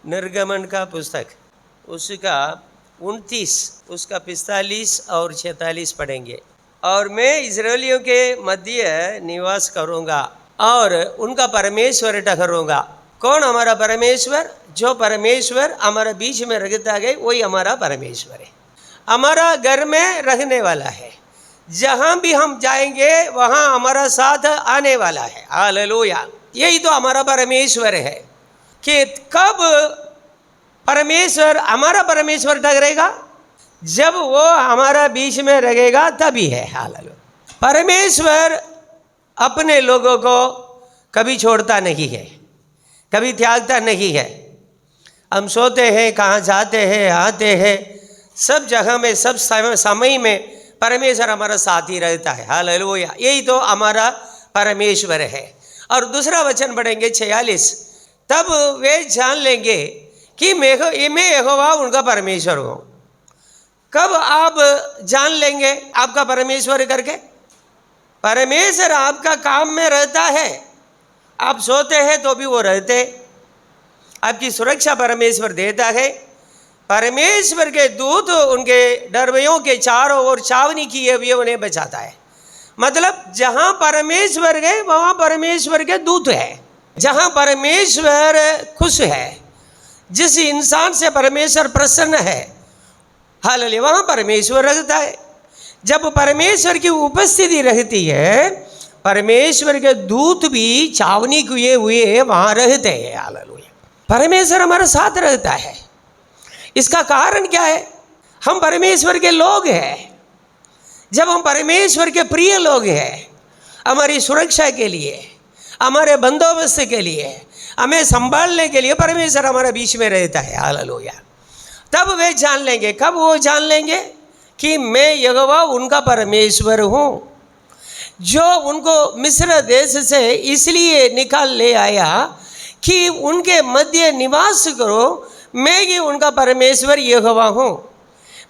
निर्गमन का पुस्तक उसका 29, उसका 45 और 46 पढ़ेंगे। और मैं इस्राएलियों के मध्य निवास करूँगा और उनका परमेश्वर ठहरूँगा। कौन हमारा परमेश्वर? जो परमेश्वर हमारे बीच में रहता है वही हमारा परमेश्वर है। हमारा घर में रहने वाला है, जहाँ भी हम जाएंगे वहाँ हमारा साथ आने वाला है। हालेलुया। यही तो हमारा परमेश्वर है कि कब परमेश्वर हमारा परमेश्वर ठहरेगा? जब वो हमारा बीच में रहेगा तभी है। हालेलुया। परमेश्वर अपने लोगों को कभी छोड़ता नहीं है, कभी त्यागता नहीं है। हम सोते हैं, कहाँ जाते हैं, आते हैं, सब जगह में, सब समय में परमेश्वर हमारा साथ ही रहता है। हालेलुया। यही तो हमारा परमेश्वर है। और दूसरा वचन पढ़ेंगे 46। तब वे जान लेंगे कि मैं यहोवा उनका परमेश्वर हूँ। कब आप जान लेंगे आपका परमेश्वर करके? परमेश्वर आपका काम में रहता है। आप सोते हैं तो भी वो रहते, आपकी सुरक्षा परमेश्वर देता है। परमेश्वर के दूत उनके डरवैयों के चारों ओर छावनी किए हुए उन्हें बचाता है। मतलब जहाँ परमेश्वर गए वहाँ परमेश्वर के दूत है। जहाँ परमेश्वर खुश है, जिस इंसान से परमेश्वर प्रसन्न है, हालेलुया, वहाँ परमेश्वर रहता है। जब परमेश्वर की उपस्थिति रहती है, परमेश्वर के दूत भी छावनी किए हुए वहाँ रहते हैं। हालेलुया। परमेश्वर हमारे साथ रहता है। इसका कारण क्या है? हम परमेश्वर के लोग हैं। जब हम परमेश्वर के प्रिय लोग हैं, हमारी सुरक्षा के लिए, हमारे बंदोबस्त के लिए, हमें संभालने के लिए परमेश्वर हमारे बीच में रहता है। हालेलुया। तब वे जान लेंगे। कब वो जान लेंगे? कि मैं यहोवा उनका परमेश्वर हूँ, जो उनको मिस्र देश से इसलिए निकाल ले आया कि उनके मध्य निवास करो। मैं ही उनका परमेश्वर यहोवा हूँ।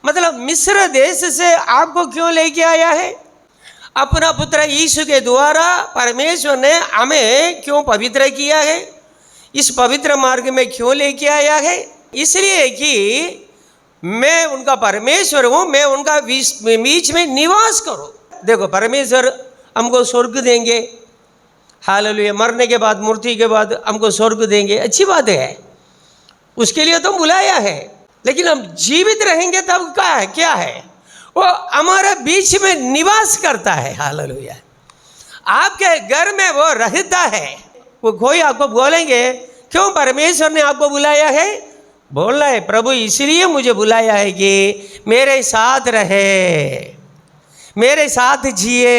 मतलब मिस्र देश से आपको क्यों लेके आया है? अपना पुत्र यीशु के द्वारा परमेश्वर ने हमें क्यों पवित्र किया है? इस पवित्र मार्ग में क्यों लेके आया है? इसलिए कि मैं उनका परमेश्वर हूँ, मैं उनका बीच में निवास करूँ। देखो, परमेश्वर हमको स्वर्ग देंगे। हालेलुया। मरने के बाद, मूर्ति के बाद हमको स्वर्ग देंगे, अच्छी बात है, उसके लिए तो बुलाया है। लेकिन हम जीवित रहेंगे तब क्या है? वो हमारे बीच में निवास करता है। हालेलुया। आपके घर में वो रहता है। वो कोई आपको बोलेंगे क्यों परमेश्वर ने आपको बुलाया है? बोलना है, प्रभु इसलिए मुझे बुलाया है कि मेरे साथ रहे, मेरे साथ जिए,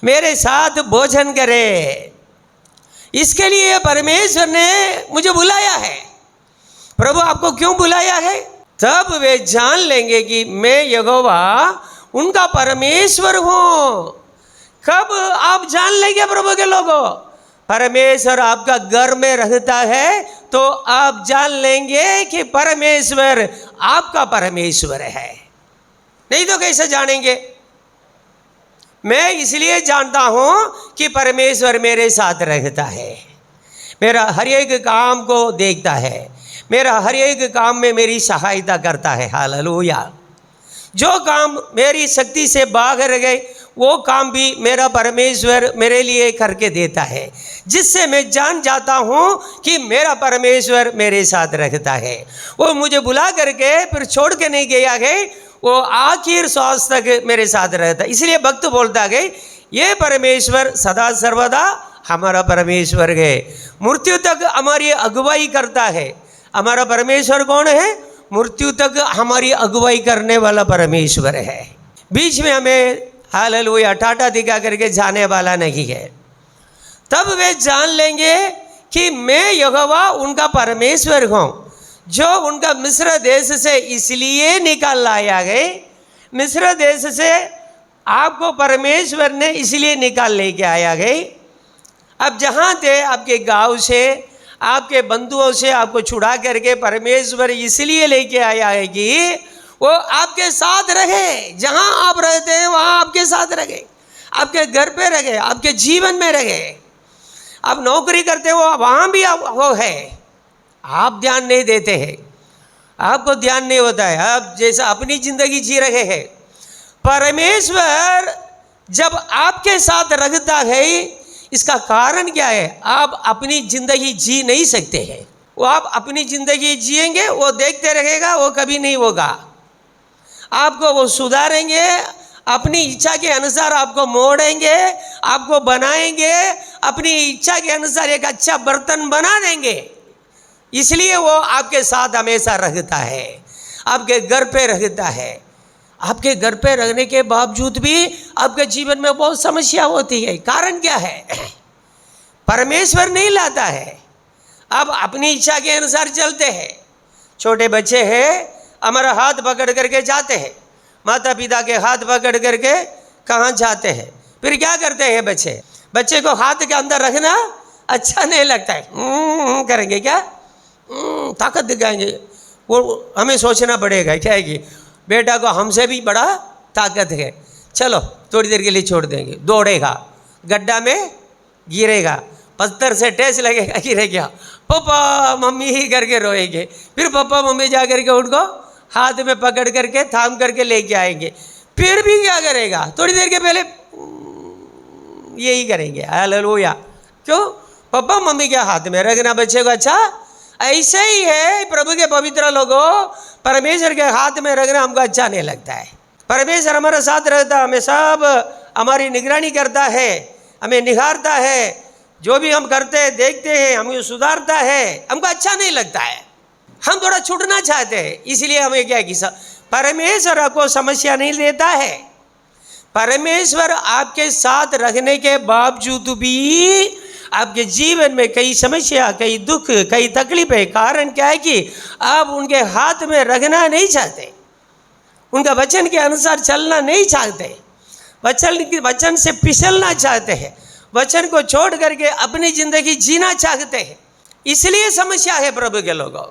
मेरे साथ भोजन करे। इसके लिए परमेश्वर ने मुझे बुलाया है। प्रभु आपको क्यों बुलाया है? तब वे जान लेंगे कि मैं यहोवा उनका परमेश्वर हूँ। कब आप जान लेंगे प्रभु के लोगों? परमेश्वर आपका घर में रहता है तो आप जान लेंगे कि परमेश्वर आपका परमेश्वर है। नहीं तो कैसे जानेंगे? मैं इसलिए जानता हूँ कि परमेश्वर मेरे साथ रहता है, मेरा हर एक काम को देखता है, मेरा हर एक काम में मेरी सहायता करता है। हालेलुया। जो काम मेरी शक्ति से बाहर गए वो काम भी मेरा परमेश्वर मेरे लिए करके देता है, जिससे मैं जान जाता हूँ कि मेरा परमेश्वर मेरे साथ रहता है। वो मुझे बुला करके फिर छोड़ के नहीं गया है, वो आखिर श्वास तक मेरे साथ रहता है। इसलिए भक्त बोलता है, ये परमेश्वर सदा सर्वदा हमारा परमेश्वर है, मृत्यु तक हमारी अगुवाई करता है। हमारा परमेश्वर कौन है? मृत्यु तक हमारी अगुवाई करने वाला परमेश्वर है। बीच में हमें हालेलुया टाटा दिखा करके जाने वाला नहीं है। तब वे जान लेंगे कि मैं यहोवा उनका परमेश्वर हूँ, जो उनका मिस्र देश से इसलिए निकाल लाया है। मिस्र देश से आपको परमेश्वर ने इसलिए निकाल लेके आया है। अब जहाँ थे आपके गांव से, आपके बंधुओं से आपको छुड़ा करके परमेश्वर इसलिए लेके आया है कि वो आपके साथ रहे। जहाँ आप रहते हैं वहाँ आपके साथ रहे, आपके घर पे रहे, आपके जीवन में रहे। आप नौकरी करते हो वहाँ भी आप वो है। आप ध्यान नहीं देते हैं, आपको ध्यान नहीं होता है, आप जैसा अपनी जिंदगी जी रहे हैं। परमेश्वर जब आपके साथ रहता है, इसका कारण क्या है? आप अपनी जिंदगी जी नहीं सकते हैं। वो आप अपनी जिंदगी जिएंगे, वो देखते रहेगा, वो कभी नहीं होगा। आपको वो सुधारेंगे, अपनी इच्छा के अनुसार आपको मोड़ेंगे, आपको बनाएंगे, अपनी इच्छा के अनुसार एक अच्छा बर्तन बना देंगे। इसलिए वो आपके साथ हमेशा रहता है, आपके घर पे रहता है। आपके घर पे रहने के बावजूद भी आपके जीवन में बहुत समस्या होती है। कारण क्या है? परमेश्वर नहीं लाता है, आप अपनी इच्छा के अनुसार चलते हैं। छोटे बच्चे हैं, हमारा हाथ पकड़ करके जाते हैं, माता पिता के हाथ पकड़ करके कहाँ जाते हैं? फिर क्या करते हैं बच्चे? बच्चे को हाथ के अंदर रखना अच्छा नहीं लगता है, करेंगे क्या? ताकत दिखाएंगे। वो हमें सोचना पड़ेगा क्या है कि बेटा को हमसे भी बड़ा ताकत है, चलो थोड़ी देर के लिए छोड़ देंगे। दौड़ेगा, गड्ढा में गिरेगा, पत्थर से ठेस लगेगा, गिरेगा, पापा मम्मी ही करके रोएंगे। फिर पापा मम्मी जा करके उनको हाथ में पकड़ करके थाम करके लेके आएंगे। फिर भी क्या करेगा? थोड़ी देर के पहले यही करेंगे, हालेलुया। क्यों? पापा मम्मी के हाथ में रखना बच्चे को अच्छा। ऐसे ही है प्रभु के पवित्र लोगों, परमेश्वर के हाथ में रखना हमको अच्छा नहीं लगता है। परमेश्वर हमारे साथ रहता है, हमें सब हमारी निगरानी करता है, हमें निहारता है, जो भी हम करते हैं देखते हैं, हमें सुधारता है। हमको अच्छा नहीं लगता है, हम थोड़ा छूटना चाहते हैं। इसलिए हमें क्या कि परमेश्वर आपको समस्या नहीं देता है। परमेश्वर आपके साथ रहने के बावजूद भी आपके जीवन में कई समस्या, कई दुख, कई तकलीफें। कारण क्या है कि आप उनके हाथ में रखना नहीं चाहते, उनका वचन के अनुसार चलना नहीं चाहते, वचन से फिसलना चाहते हैं, वचन को छोड़ करके अपनी जिंदगी जीना चाहते हैं। इसलिए समस्या है प्रभु के लोगों।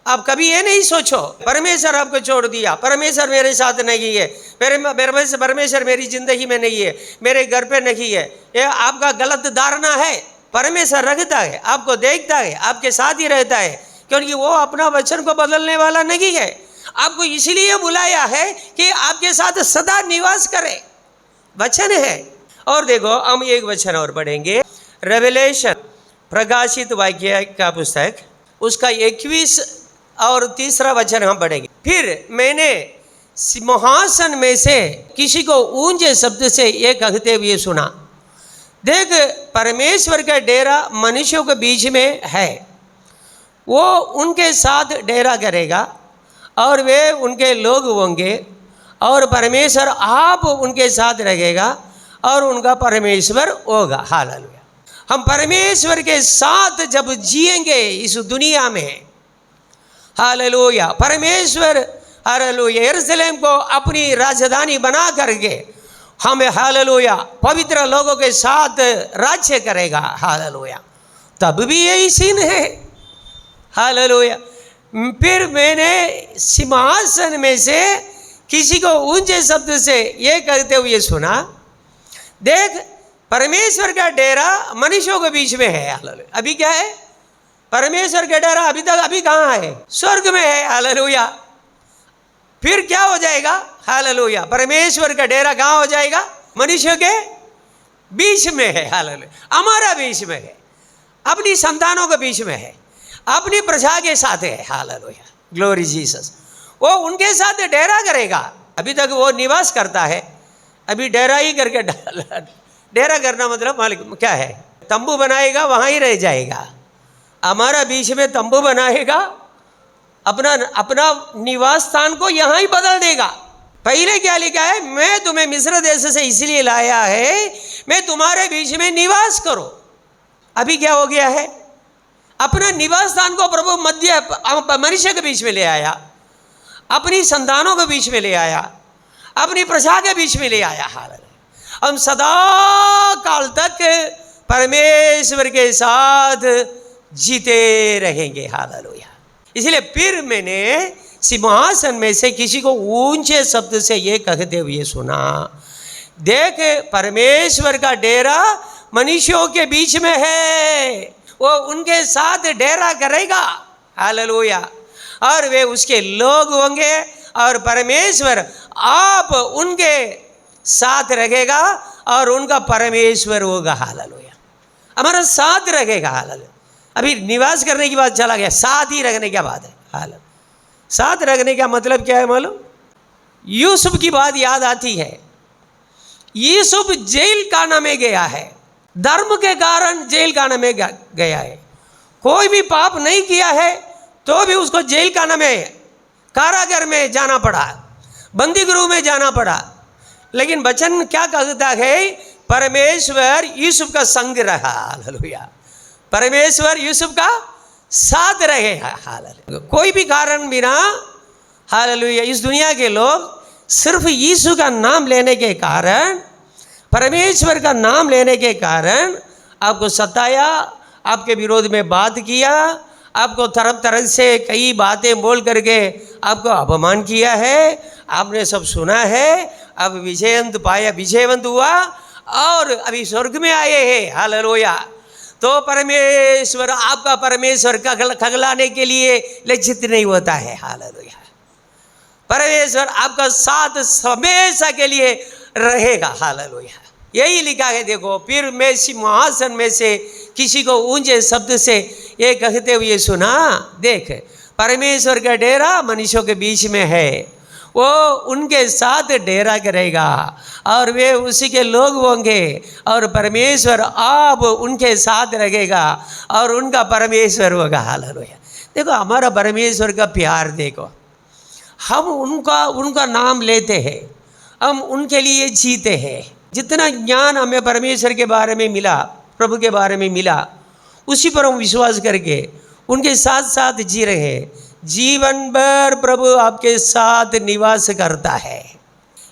आप कभी ये नहीं सोचो परमेश्वर आपको छोड़ दिया, परमेश्वर मेरे साथ नहीं है, परमेश्वर मेरी जिंदगी में नहीं है, मेरे घर पे नहीं है। ये आपका गलत धारणा है। परमेश्वर रखता है, आपको देखता है, आपके साथ ही रहता है, क्योंकि वो अपना वचन को बदलने वाला नहीं है। आपको इसलिए बुलाया है कि आपके साथ सदा निवास करे, वचन है। और देखो हम एक वचन और पढ़ेंगे, रेवलेशन प्रकाशित वाक्य का पुस्तक, उसका 21 और 3 वचन हम पढ़ेंगे। फिर मैंने सिंहासन में से किसी को ऊंचे शब्द से ये कहते हुए सुना, देख परमेश्वर का डेरा मनुष्यों के बीच में है, वो उनके साथ डेरा करेगा और वे उनके लोग होंगे, और परमेश्वर आप उनके साथ रहेगा और उनका परमेश्वर होगा। हालेलुया। हम परमेश्वर के साथ जब जिएंगे इस दुनिया में, हालेलुया, परमेश्वर हालेलुया यरूशलेम को अपनी राजधानी बना करके हमें हालेलुया पवित्र लोगों के साथ राज्य करेगा। हालेलुया। तब भी यही सीन है। हालेलुया। फिर मैंने सिंहासन में से किसी को ऊंचे शब्द से ये कहते हुए सुना, देख परमेश्वर का डेरा मनुष्यों के बीच में है। हालेलुया। अभी क्या है? परमेश्वर का डेरा अभी कहाँ है? स्वर्ग में है। हालेलुया। फिर क्या हो जाएगा? हालेलुया। परमेश्वर का डेरा कहाँ हो जाएगा? मनुष्य के बीच में है। हालेलुया। हमारा बीच में है, अपनी संतानों के बीच में है, अपनी प्रजा के साथ है। हालेलुया। Glory Jesus. वो उनके साथ डेरा करेगा। अभी तक वो निवास करता है, अभी डेरा ही करके डेरा करना मतलब मालिक क्या है? तंबू बनाएगा, वहाँ ही रह जाएगा। हमारा बीच में तंबू बनाएगा, अपना निवास स्थान को यहाँ ही बदल देगा। पहले क्या लिखा है? मैं तुम्हें मिस्र देश से इसलिए लाया है, मैं तुम्हारे बीच में निवास करूं। अभी क्या हो गया है? अपना निवास स्थान को प्रभु मनुष्य के बीच में ले आया, अपनी संतानों के बीच में ले आया, अपनी प्रजा के बीच में ले आया। हालेलुया। हम सदा काल तक परमेश्वर के साथ जीते रहेंगे। हालेलुया। इसलिए फिर मैंने सिंहासन में से किसी को ऊंचे शब्द से ये कहते हुए सुना, देख परमेश्वर का डेरा मनुष्यों के बीच में है, वो उनके साथ डेरा करेगा। हालेलुया। और वे उसके लोग होंगे और परमेश्वर आप उनके साथ रहेगा और उनका परमेश्वर होगा। हालेलुया। हमारा साथ रहेगा। हालेलुया। अभी निवास करने की बात चला गया, साथ ही रखने की बात है। हालेलुया। साथ रखने का मतलब क्या है मालूम? यूसुफ की बात याद आती है। यूसुफ जेल खाना में गया है, धर्म के कारण जेल खाना में गया है। कोई भी पाप नहीं किया है तो भी उसको जेल खाना में, कारागार में जाना पड़ा, बंदी गृह में जाना पड़ा। लेकिन वचन क्या कहता है? परमेश्वर यूसुफ का संग रहा। हालेलुया। परमेश्वर यूसुफ का साथ रहेगा। हालेलुया। कोई भी कारण बिना, हालेलुया, इस दुनिया के लोग सिर्फ यीशु का नाम लेने के कारण, परमेश्वर का नाम लेने के कारण आपको सताया, आपके विरोध में बात किया, आपको तरफ तरह से कई बातें बोल करके आपको अपमान किया है। आपने सब सुना है। अब विजयवंत पाया, विजयवंत हुआ और अभी स्वर्ग में आए हैं। हालेलुया। तो परमेश्वर, आपका परमेश्वर खगलाने के लिए लज्जित नहीं होता है। हालेलुया। परमेश्वर आपका साथ हमेशा के लिए रहेगा। हालेलुया। यही लिखा है। देखो, फिर मैं सिंहासन में से किसी को ऊंचे शब्द से ये कहते हुए सुना, देख, परमेश्वर का डेरा मनुष्यों के बीच में है, वो उनके साथ डेरा करेगा और वे उसी के लोग होंगे और परमेश्वर आप उनके साथ रहेगा और उनका परमेश्वर होगा। हालेलुया। देखो, हमारा परमेश्वर का प्यार देखो। हम उनका नाम लेते हैं, हम उनके लिए जीते हैं। जितना ज्ञान हमें परमेश्वर के बारे में मिला, प्रभु के बारे में मिला, उसी पर हम विश्वास करके उनके साथ साथ जी रहे हैं। जीवन भर प्रभु आपके साथ निवास करता है।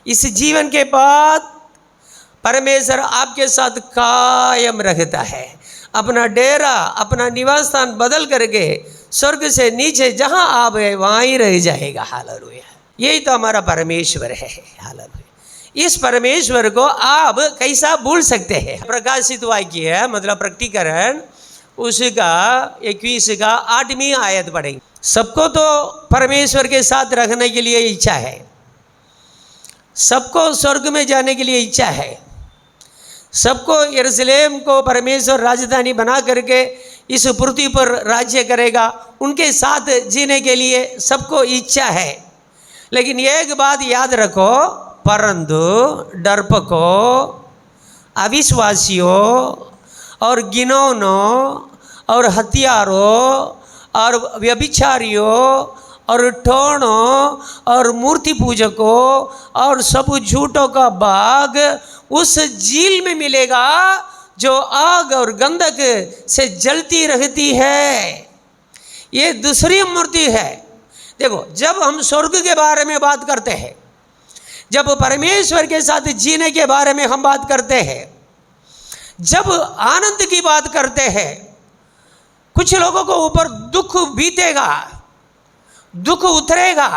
इस जीवन के बाद परमेश्वर आपके साथ कायम रहता है। अपना डेरा, अपना निवास स्थान बदल करके स्वर्ग से नीचे जहां आप है वहां ही रह जाएगा। हालेलुया। यही तो हमारा परमेश्वर है। हालेलुया। इस परमेश्वर को आप कैसा भूल सकते हैं? प्रकाशित वाक्य मतलब प्रकटीकरण उसका 21 का 8वीं आयत पढ़ेंगे। सबको तो परमेश्वर के साथ रखने के लिए इच्छा है, सबको स्वर्ग में जाने के लिए इच्छा है, सबको यरूशलेम को परमेश्वर राजधानी बना करके इस पृथ्वी पर राज्य करेगा, उनके साथ जीने के लिए सबको इच्छा है। लेकिन एक बात याद रखो, परंतु डरपोकों, अविश्वासियों और घिनौनों और हत्यारों और व्यभिचारियों और ठोड़ों और मूर्ति पूजकों और सब झूठों का भाग उस झील में मिलेगा जो आग और गंधक से जलती रहती है। ये दूसरी मूर्ति है। देखो, जब हम स्वर्ग के बारे में बात करते हैं, जब परमेश्वर के साथ जीने के बारे में हम बात करते हैं, जब आनंद की बात करते हैं, कुछ लोगों को ऊपर दुख बीतेगा, दुख उतरेगा।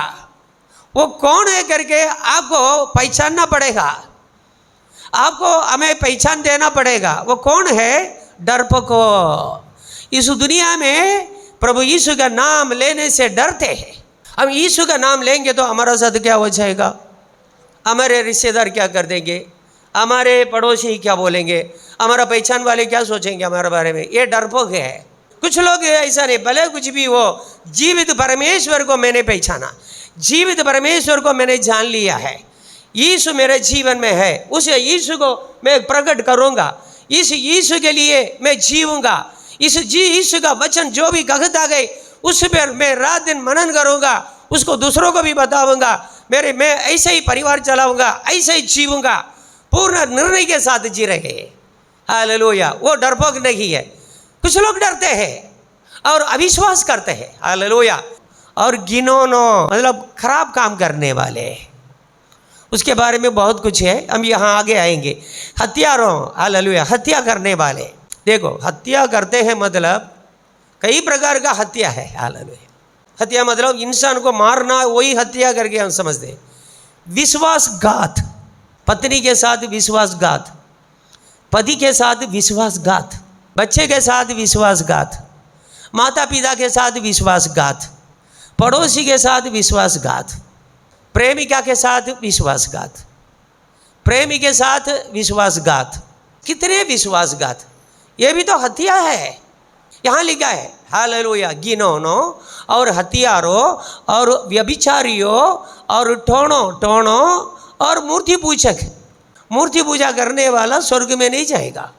वो कौन है करके आपको पहचानना पड़ेगा, आपको हमें पहचान देना पड़ेगा। वो कौन है? डरपोकों। इस दुनिया में प्रभु यीशु का नाम लेने से डरते हैं। हम यीशु का नाम लेंगे तो हमारा साथ क्या हो जाएगा? हमारे रिश्तेदार क्या कर देंगे, हमारे पड़ोसी क्या बोलेंगे, हमारा पहचान वाले क्या सोचेंगे हमारे बारे में? ये डरपोक है। कुछ लोग ऐसा नहीं, भले कुछ भी हो, जीवित परमेश्वर को मैंने पहचाना, जीवित परमेश्वर को मैंने जान लिया है, यीशु मेरे जीवन में है, उस यीशु को मैं प्रकट करूँगा, इस यीशु के लिए मैं जीऊँगा, इस यीशु का वचन जो भी कहता गए उस पर मैं रात दिन मनन करूँगा, उसको दूसरों को भी बताऊँगा, मैं ऐसे ही परिवार चलाऊँगा, ऐसे ही जीऊँगा, पूर्ण निर्णय के साथ जी रहे हैं। हालेलुया। वो डरपोक नहीं है। कुछ लोग डरते हैं और अविश्वास करते हैं। हालेलुया। और घिनौनों मतलब खराब काम करने वाले, उसके बारे में बहुत कुछ है, हम यहाँ आगे आएंगे। हत्यारों, हालेलुया, हत्या करने वाले। देखो, हत्या करते हैं मतलब कई प्रकार का हत्या है। हालेलुया। हत्या मतलब इंसान को मारना, वही हत्या करके हम समझते। विश्वासघात, पत्नी के साथ विश्वासघात, पति के साथ विश्वासघात, बच्चे के साथ विश्वासघात, माता पिता के साथ विश्वासघात, पड़ोसी के साथ विश्वासघात, प्रेमिका के साथ विश्वासघात, प्रेमी के साथ विश्वासघात। कितने विश्वासघात, ये भी तो हत्या है। यहाँ लिखा है हालेलुया, घिनौनों और हत्यारों और व्यभिचारियों और टोणों और मूर्ति पूजा करने वाला स्वर्ग में नहीं जाएगा।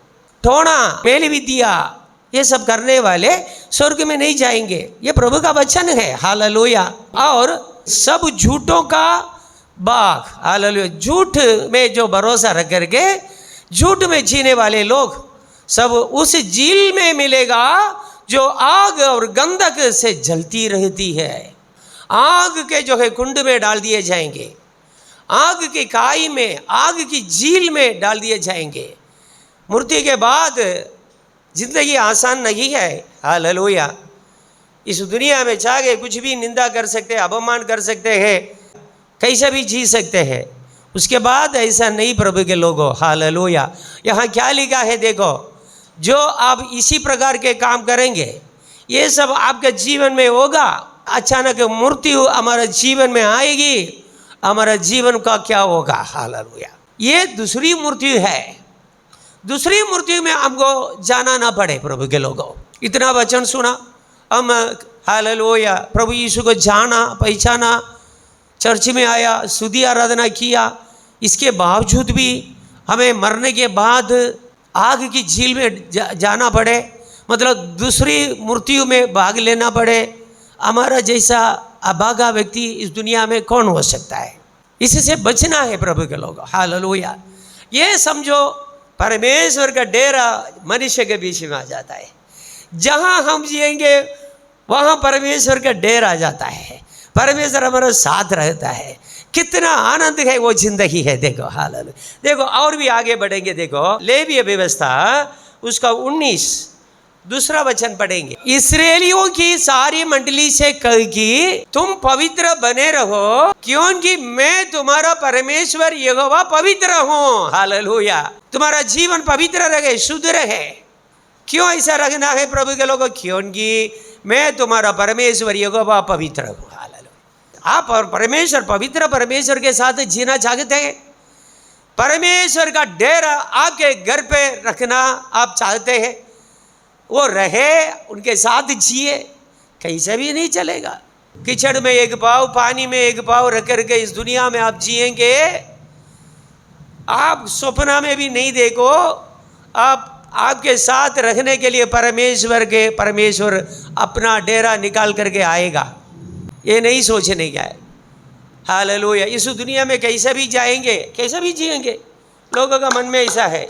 टोना, मेल विद्या, ये सब करने वाले स्वर्ग में नहीं जाएंगे। ये प्रभु का वचन है हालेलुया। और सब झूठों का बाग, हालेलुया, झूठ में जो भरोसा रख करके झूठ में जीने वाले लोग सब उस झील में मिलेगा जो आग और गंधक से जलती रहती है। आग के जो है कुंड में डाल दिए जाएंगे, आग की काई में, आग की झील में डाल दिए जाएंगे। मृत्यु के बाद जिंदगी आसान नहीं है हालेलुया। इस दुनिया में चाहे कुछ भी निंदा कर सकते हैं, अपमान कर सकते हैं, कैसे भी जी सकते हैं। उसके बाद ऐसा नहीं प्रभु के लोगों हालेलुया। यहाँ क्या लिखा है देखो, जो आप इसी प्रकार के काम करेंगे ये सब आपके जीवन में होगा। अचानक मृत्यु हमारे जीवन में आएगी, हमारा जीवन का क्या होगा हालेलुया। ये दूसरी मृत्यु है। दूसरी मृत्यु में हमको जाना ना पड़े प्रभु के लोगों। इतना वचन सुना हम हालेलुया, प्रभु यीशु को जाना, पहचाना, चर्च में आया, स्तुति आराधना किया, इसके बावजूद भी हमें मरने के बाद आग की झील में जाना पड़े, मतलब दूसरी मृत्यु में भाग लेना पड़े। हमारा जैसा अभागा व्यक्ति इस दुनिया में कौन हो सकता है? इससे बचना है प्रभु के लोग हालेलुया। ये समझो परमेश्वर का डेरा मनुष्य के बीच में आ जाता है। जहाँ हम जिएंगे वहाँ परमेश्वर का डेरा आ जाता है, परमेश्वर हमारे साथ रहता है। कितना आनंद है वो जिंदगी है। देखो हालेलुया। देखो और भी आगे बढ़ेंगे। देखो लेवीय व्यवस्था उसका 19 दूसरा वचन पढ़ेंगे। इस्राएलियों की सारी मंडली से कह कि तुम पवित्र बने रहो क्योंकि मैं तुम्हारा परमेश्वर यहोवा पवित्र हूँ हालेलुया। तुम्हारा जीवन पवित्र रहे, शुद्ध रहे। क्यों ऐसा रखना है प्रभु के लोगों? क्योंकि मैं तुम्हारा परमेश्वर यहोवा पवित्र हूँ हालेलुया। आप और परमेश्वर, पवित्र परमेश्वर के साथ जीना चाहते हैं? परमेश्वर का डेरा आपके घर पे रखना आप चाहते हैं? वो रहे, उनके साथ जिए, कैसे भी नहीं चलेगा। कीचड़ में एक पाँव, पानी में एक पाँव रख करके इस दुनिया में आप जिएंगे, आप सपना में भी नहीं देखो आपके साथ रखने के लिए परमेश्वर अपना डेरा निकाल करके आएगा। ये नहीं सोचने का है हालेलुया। इस दुनिया में कैसे भी जाएंगे, कैसे भी जिएंगे, लोगों का मन में ऐसा है,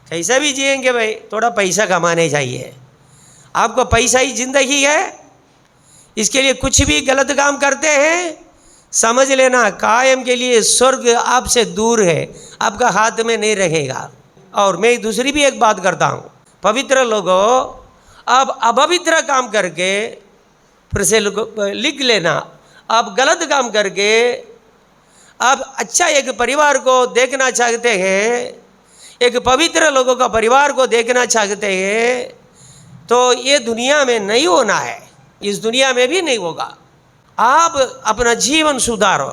कैसा भी जिएंगे भाई, थोड़ा पैसा कमाने चाहिए। आपको पैसा ही जिंदगी है, इसके लिए कुछ भी गलत काम करते हैं, समझ लेना कायम के लिए स्वर्ग आपसे दूर है, आपका हाथ में नहीं रहेगा। और मैं दूसरी भी एक बात करता हूँ, पवित्र लोगों आप अपवित्र काम करके फिर से लिख लेना, आप गलत काम करके आप अच्छा एक परिवार को देखना चाहते हैं, एक पवित्र लोगों का परिवार को देखना चाहते हैं, तो ये दुनिया में नहीं होना है, इस दुनिया में भी नहीं होगा। आप अपना जीवन सुधारो,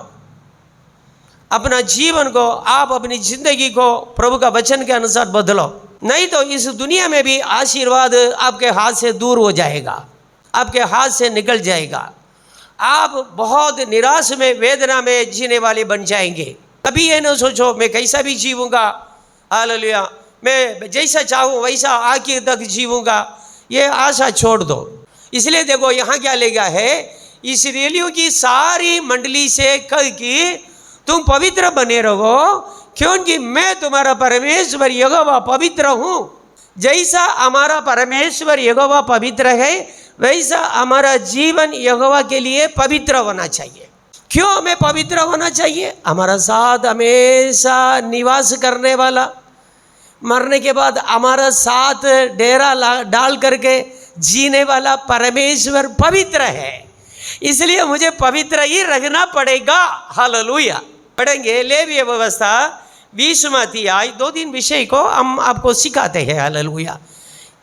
अपना जीवन को, आप अपनी जिंदगी को प्रभु का वचन के अनुसार बदलो, नहीं तो इस दुनिया में भी आशीर्वाद आपके हाथ से दूर हो जाएगा, आपके हाथ से निकल जाएगा। आप बहुत निराश में, वेदना में जीने वाले बन जाएंगे। कभी ये न सोचो मैं कैसा भी जीऊँगा हालेलुया, मैं जैसा चाहूँ वैसा आखिर तक जीऊँगा, ये आशा छोड़ दो। इसलिए देखो यहाँ क्या लिखा है, इस्राएलियों की सारी मंडली से कह कि तुम पवित्र बने रहो क्योंकि मैं तुम्हारा परमेश्वर यहोवा पवित्र हूँ। जैसा हमारा परमेश्वर यहोवा पवित्र है वैसा हमारा जीवन यहोवा के लिए पवित्र होना चाहिए। क्यों हमें पवित्र होना चाहिए? हमारा साथ हमेशा निवास करने वाला, मरने के बाद हमारा साथ डेरा डाल करके जीने वाला परमेश्वर पवित्र है, इसलिए मुझे पवित्र ही रखना पड़ेगा हालेलुया। पढ़ेंगे लेवीय व्यवस्था 20वां अध्याय, 2-3 विषय को हम आपको सिखाते हैं हालेलुया,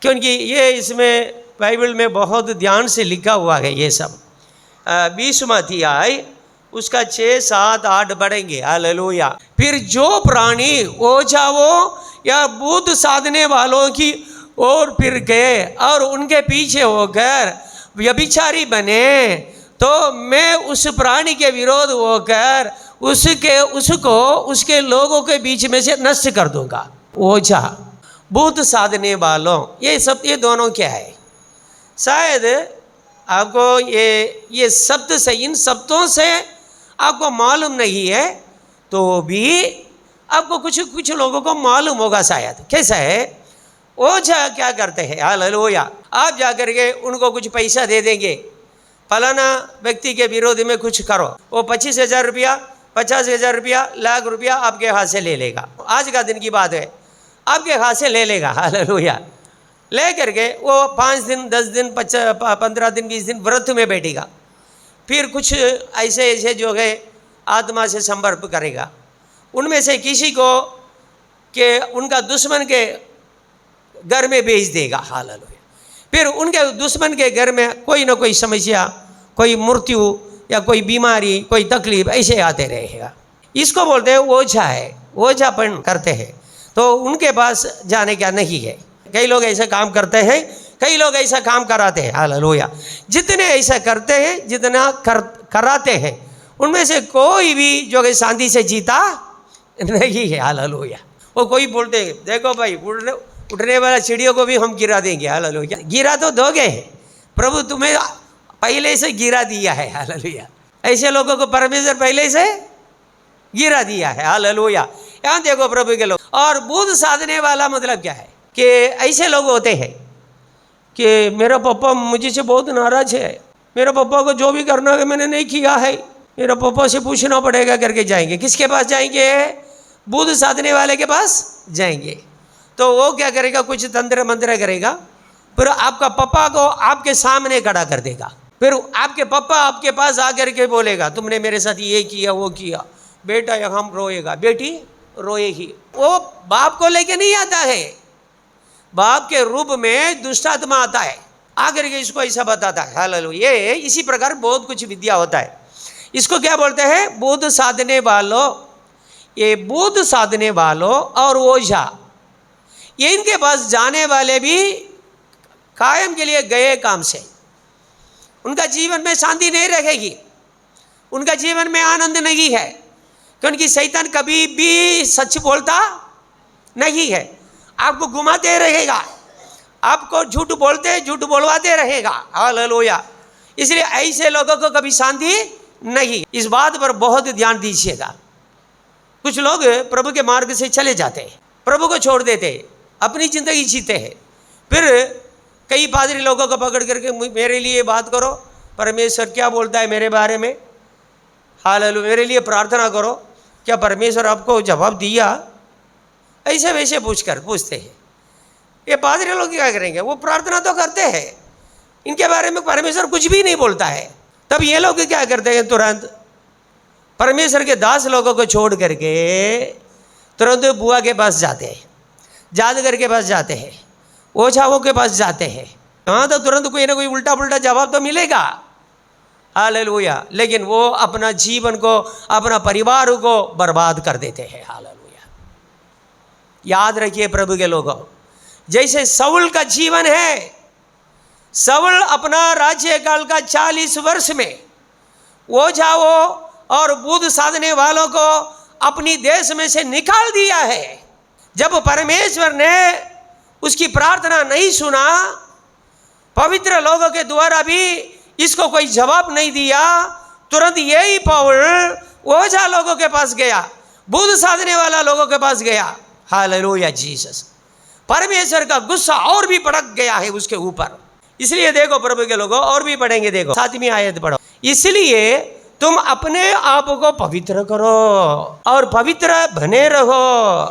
क्योंकि ये इसमें बाइबल में बहुत ध्यान से लिखा हुआ है ये सब। 20वां अध्याय उसका 6, 7, 8 बढ़ेंगे। हालेलुया। फिर जो प्राणी ओझाओं या भूत साधने वालों की ओर फिर गए और उनके पीछे होकर व्यभिचारी बने, तो मैं उस प्राणी के विरोध होकर उसको उसके लोगों के बीच में से नष्ट कर दूंगा। ओझा, भूत साधने वालों, ये दोनों क्या है? शायद आपको ये शब्द से, इन शब्दों से आपको मालूम नहीं है, तो भी आपको कुछ लोगों को मालूम होगा शायद। कैसा है? ओझा क्या करते हैं? हालेलुया। आप जाकर के उनको कुछ पैसा दे देंगे, फलाना व्यक्ति के विरोध में कुछ करो, वो 25,000 रुपया, 50,000 रुपया,1,00,000 रुपया आपके हाथ से ले लेगा। आज का दिन की बात है, आपके हाथ से ले लेगा। हालेलुया। ले करके वो 5 दिन, 10 दिन, 15 दिन, 20 दिन व्रत में बैठेगा, फिर कुछ ऐसे जो है आत्मा से संपर्क करेगा। उनमें से किसी को के उनका दुश्मन के घर में भेज देगा। हालेलुया। फिर उनके दुश्मन के घर में कोई ना कोई समस्या, कोई मृत्यु या कोई बीमारी, कोई तकलीफ ऐसे आते रहेगा। इसको बोलते हैं ओझा है, ओझापन करते हैं। तो उनके पास जाने का नहीं है। कई लोग ऐसा काम करते हैं, कई लोग ऐसा काम कराते हैं। हालेलुया। जितने ऐसा करते हैं, जितना कराते हैं, उनमें से कोई भी जो है शांति से जीता नहीं है। हालेलुया। वो कोई बोलते हैं, देखो भाई, उठने वाला चिड़ियों को भी हम गिरा देंगे। हालेलुया। गिरा तो दोगे, प्रभु तुम्हें पहले से गिरा दिया है। हालेलुया। ऐसे लोगों को परमेश्वर पहले से गिरा दिया है। हालेलुया। यहाँ देखो प्रभु के लोग। और भूत साधने वाला मतलब क्या है? कि ऐसे लोग होते हैं कि मेरा पापा मुझे से बहुत नाराज है, मेरे पापा को जो भी करना है मैंने नहीं किया है, मेरे पापा से पूछना पड़ेगा करके जाएंगे। किसके पास जाएंगे? भूत साधने वाले के पास जाएंगे। तो वो क्या करेगा? कुछ तंत्र मंत्र करेगा, फिर आपका पापा को आपके सामने खड़ा कर देगा। फिर आपके पापा आपके पास आकर के बोलेगा, तुमने मेरे साथ ये किया, वो किया। बेटा हम रोएगा, बेटी रोएगी। वो बाप को लेके नहीं आता है, बाप के रूप में दुष्टात्मा आता है, आकर के इसको ऐसा बताता है। हालेलुया। ये इसी प्रकार बहुत कुछ विद्या होता है। इसको क्या बोलते हैं? भूत साधने वालों। ये भूत साधने वालों और ओझा, ये इनके पास जाने वाले भी कायम के लिए गए काम से। उनका जीवन में शांति नहीं रहेगी, उनका जीवन में आनंद नहीं है, क्योंकि शैतान कभी भी सच बोलता नहीं है। आपको घुमाते रहेगा, आपको झूठ बोलवाते रहेगा। हालेलुया। इसलिए ऐसे लोगों को कभी शांति नहीं। इस बात पर बहुत ध्यान दीजिएगा। कुछ लोग प्रभु के मार्ग से चले जाते हैं, प्रभु को छोड़ देते हैं, अपनी जिंदगी जीते हैं। फिर कई पादरी लोगों को पकड़ करके मेरे लिए बात करो, परमेश्वर क्या बोलता है मेरे बारे में। हालेलुया। मेरे लिए प्रार्थना करो, क्या परमेश्वर आपको जवाब दिया? ऐसे वैसे पूछते हैं। ये पादरी लोग क्या करेंगे? वो प्रार्थना तो करते हैं, इनके बारे में परमेश्वर कुछ भी नहीं बोलता है। तब ये लोग क्या करते हैं? तुरंत परमेश्वर के दास लोगों को छोड़ करके तुरंत बुआ के पास जाते हैं, जादूगर के पास जाते हैं, ओझाओं के पास जाते हैं। वहाँ तो तुरंत कोई ना कोई उल्टा पुल्टा जवाब तो मिलेगा। हालेलुया। लेकिन वो अपना जीवन को, अपना परिवार को बर्बाद कर देते हैं। हालेलुया। याद रखिए प्रभु के लोगों, जैसे शाऊल का जीवन है, शाऊल अपना राज्यकाल का 40 वर्ष में ओझाओं और भूत साधने वालों को अपनी देश में से निकाल दिया है। जब परमेश्वर ने उसकी प्रार्थना नहीं सुना, पवित्र लोगों के द्वारा भी इसको कोई जवाब नहीं दिया, तुरंत यही पाउल ओझा लोगों के पास गया, भूत साधने वाला लोगों के पास गया। Hallelujah Jesus. परमेश्वर का गुस्सा और भी भड़क गया है उसके ऊपर। इसलिए देखो प्रभु के लोगों, और भी पढ़ेंगे, देखो 7वीं आयत पढ़ो। इसलिए तुम अपने आप को पवित्र करो और पवित्र बने रहो,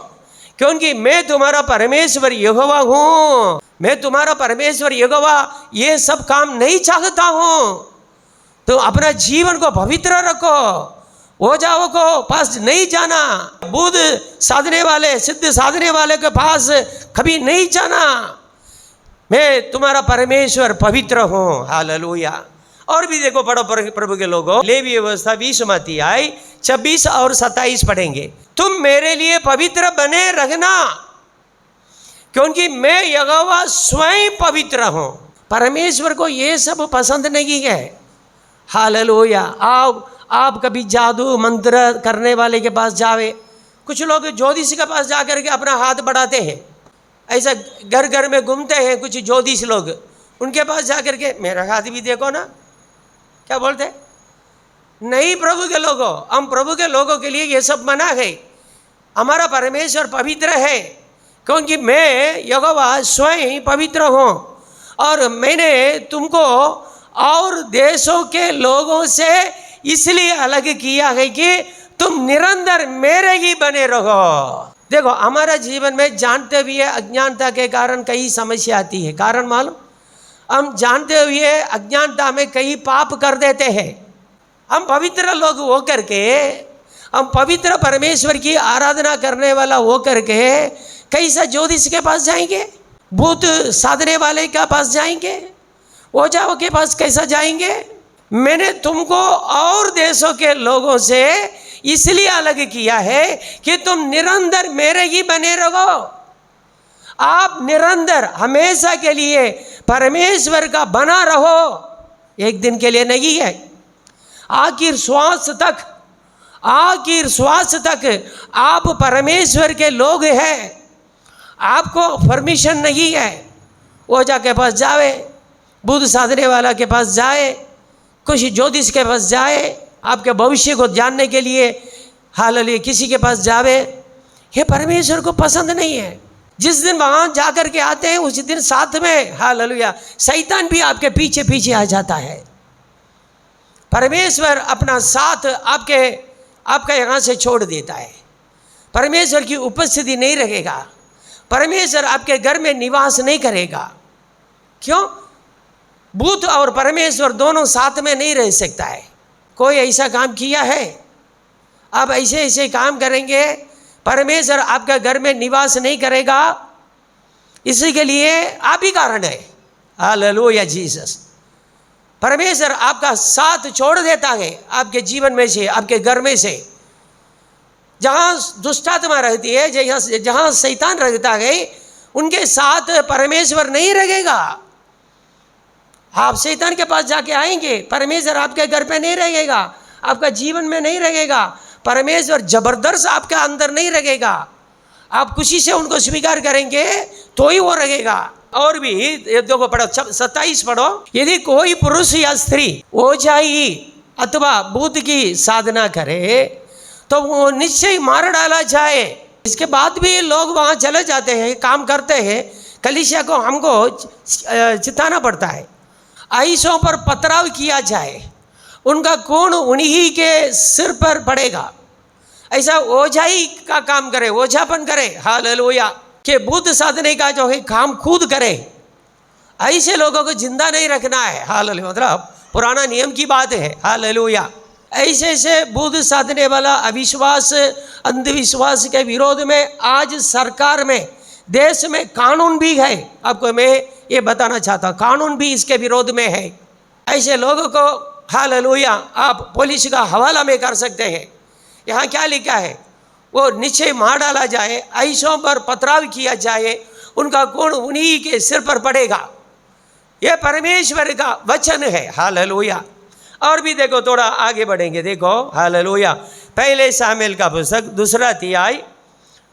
क्योंकि मैं तुम्हारा परमेश्वर यहोवा हूँ। मैं तुम्हारा परमेश्वर यहोवा ये सब काम नहीं चाहता हूँ। तो अपना जीवन को पवित्र रखो, ओझाओं को पास नहीं जाना, भूत साधने वाले, सिद्ध साधने वाले के पास कभी नहीं जाना। मैं तुम्हारा परमेश्वर पवित्र हूँ। हालेलुया। और भी देखो, पढ़ो प्रभु के लोगों, लेवी व्यवस्था 20 अध्याय 26 और 27 पढ़ेंगे। तुम मेरे लिए पवित्र बने रहना, क्योंकि मैं यहोवा स्वयं पवित्र हूँ। परमेश्वर को ये सब पसंद नहीं है। हालेलुया। आप कभी जादू मंत्र करने वाले के पास जावे, कुछ लोग ज्योतिष के पास जा करके अपना हाथ बढ़ाते हैं, ऐसा घर घर में घूमते हैं कुछ ज्योतिष लोग, उनके पास जा करके मेरा हाथ भी देखो ना, क्या बोलते? नहीं प्रभु के लोगों, हम प्रभु के लोगों के लिए ये सब मना है। हमारा परमेश्वर पवित्र है, क्योंकि मैं यहोवा स्वयं पवित्र हूँ, और मैंने तुमको और देशों के लोगों से इसलिए अलग किया है कि तुम निरंतर मेरे ही बने रहो। देखो, हमारा जीवन में जानते हुए अज्ञानता के कारण कई समस्या आती है। कारण मालूम? हम जानते हुए अज्ञानता में कई पाप कर देते हैं। हम पवित्र लोग हो करके, हम पवित्र परमेश्वर की आराधना करने वाला हो करके कैसा ज्योतिष के पास जाएंगे, भूत साधने वाले के पास जाएंगे, ओझा के पास कैसा जाएंगे? मैंने तुमको और देशों के लोगों से इसलिए अलग किया है कि तुम निरंतर मेरे ही बने रहो। आप निरंतर हमेशा के लिए परमेश्वर का बना रहो, एक दिन के लिए नहीं है। आखिर श्वास तक आप परमेश्वर के लोग हैं। आपको परमिशन नहीं है ओझा के पास जाए, बुध साधने वाला के पास जाए, कुछ ज्योतिष के पास जाए, आपके भविष्य को जानने के लिए हालेलुया किसी के पास जावे। ये परमेश्वर को पसंद नहीं है। जिस दिन वहाँ जा कर के आते हैं उसी दिन साथ में हालेलुया शैतान भी आपके पीछे पीछे आ जाता है। परमेश्वर अपना साथ आपका यहाँ से छोड़ देता है। परमेश्वर की उपस्थिति नहीं रहेगा, परमेश्वर आपके घर में निवास नहीं करेगा। क्यों? भूत और परमेश्वर दोनों साथ में नहीं रह सकता है। कोई ऐसा काम किया है? आप ऐसे ऐसे काम करेंगे, परमेश्वर आपके घर में निवास नहीं करेगा। इसी के लिए आप ही कारण है। Hallelujah Jesus. परमेश्वर आपका साथ छोड़ देता है आपके जीवन में से, आपके घर में से। जहाँ दुष्टात्मा रहती है, जहाँ शैतान रहता है, उनके साथ परमेश्वर नहीं रहेगा। आप शैतान के पास जाके आएंगे, परमेश्वर आपके घर पे नहीं रहेगा, आपका जीवन में नहीं रहेगा। परमेश्वर जबरदस्त आपके अंदर नहीं रहेगा। आप खुशी से उनको स्वीकार करेंगे तो ही वो रहेगा। और भी देखो, पढ़ो 27 पढ़ो। यदि कोई पुरुष या स्त्री ओझाई अथवा भूत की साधना करे तो वो निश्चय मार डाला जाए। इसके बाद भी लोग वहाँ चले जाते हैं, काम करते हैं। कलीसिया को हमको चिताना पड़ता है। आइसों पर पथराव किया जाए, उनका खून उन्हीं के सिर पर पड़ेगा। ऐसा ओझाई का काम करे, ओझापन करे, हालेलुया, कि भूत साधने का जो है काम खुद करे। ऐसे लोगों को जिंदा नहीं रखना है। हालेलुया, मतलब पुराना नियम की बात है। हालेलुया। ऐसे भूत साधने वाला अविश्वास, अंधविश्वास के विरोध में आज सरकार में, देश में कानून भी है। आपको मैं ये बताना चाहता हूँ, कानून भी इसके विरोध में है। ऐसे लोगों को हालेलुया आप पुलिस का हवाला में कर सकते हैं। यहाँ क्या लिखा है? वो नीचे मार डाला जाए, आइसों पर पथराव किया जाए, उनका खून उन्हीं के सिर पर पड़ेगा। ये परमेश्वर का वचन है। हालेलुया। और भी देखो, थोड़ा आगे बढ़ेंगे, देखो हालेलुया। पहले शामुएल का पुस्तक 2 अध्याय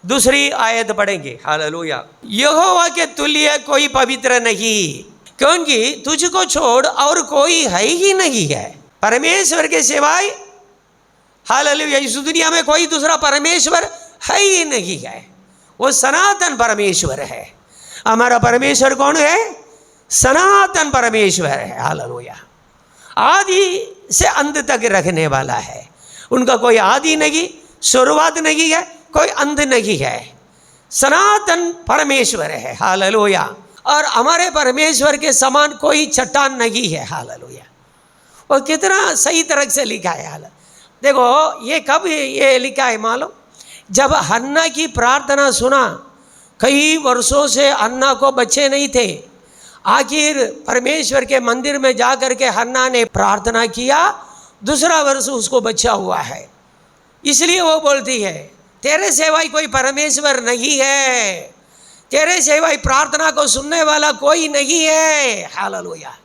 2 आयत पढ़ेंगे। हालेलुया। यहोवा के तुल्य कोई पवित्र नहीं, क्योंकि तुझको छोड़ और कोई है ही नहीं है। परमेश्वर के सिवाय हालेलुया इस दुनिया में कोई दूसरा परमेश्वर है ही नहीं है। वो सनातन परमेश्वर है। हमारा परमेश्वर कौन है? सनातन परमेश्वर है। हालेलुया। आदि से अंत तक रखने वाला है। उनका कोई आदि नहीं, शुरुआत नहीं है, कोई अंत नहीं है। सनातन परमेश्वर है। हालेलुया। और हमारे परमेश्वर के समान कोई चट्टान नहीं है। हालेलुया। और कितना सही तरह से लिखा है। हाल देखो, ये कब ये लिखा है मालूम? जब हन्ना की प्रार्थना सुना, कई वर्षों से हन्ना को बच्चे नहीं थे, आखिर परमेश्वर के मंदिर में जाकर के हन्ना ने प्रार्थना किया, दूसरा वर्ष उसको बच्चा हुआ है। इसलिए वो बोलती है तेरे सेवाई कोई परमेश्वर नहीं है, तेरे सेवाई प्रार्थना को सुनने वाला कोई नहीं है। हालेलुया।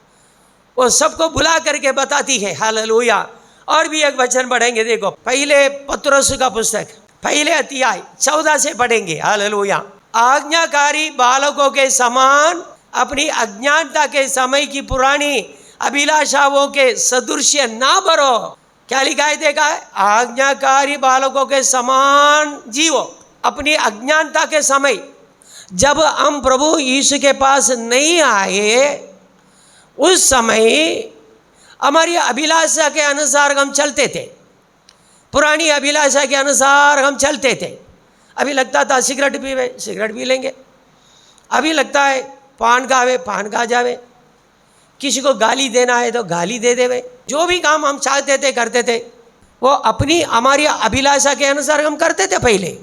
वो सबको बुला करके बताती है। हालेलुया। और भी एक वचन पढ़ेंगे, देखो पहले पत्रुस का पुस्तक पहले अध्याय 14 से पढ़ेंगे। हालेलुया। आज्ञाकारी बालकों के समान अपनी अज्ञानता के समय की पुरानी अभिलाषाओं के सदृश्य ना बनो। क्या लिखा है देखा है? आज्ञाकारी बालकों के समान जीवो। अपनी अज्ञानता के समय जब हम प्रभु यीशु के पास नहीं आए, उस समय हमारी अभिलाषा के अनुसार हम चलते थे, पुरानी अभिलाषा के अनुसार हम चलते थे। अभी लगता था सिगरेट पीवे, सिगरेट पी लेंगे। अभी लगता है पान खावे, पान खा जावे। किसी को गाली देना है तो गाली दे देवे। जो भी काम हम चाहते थे करते थे, वो अपनी हमारी अभिलाषा के अनुसार हम करते थे पहले।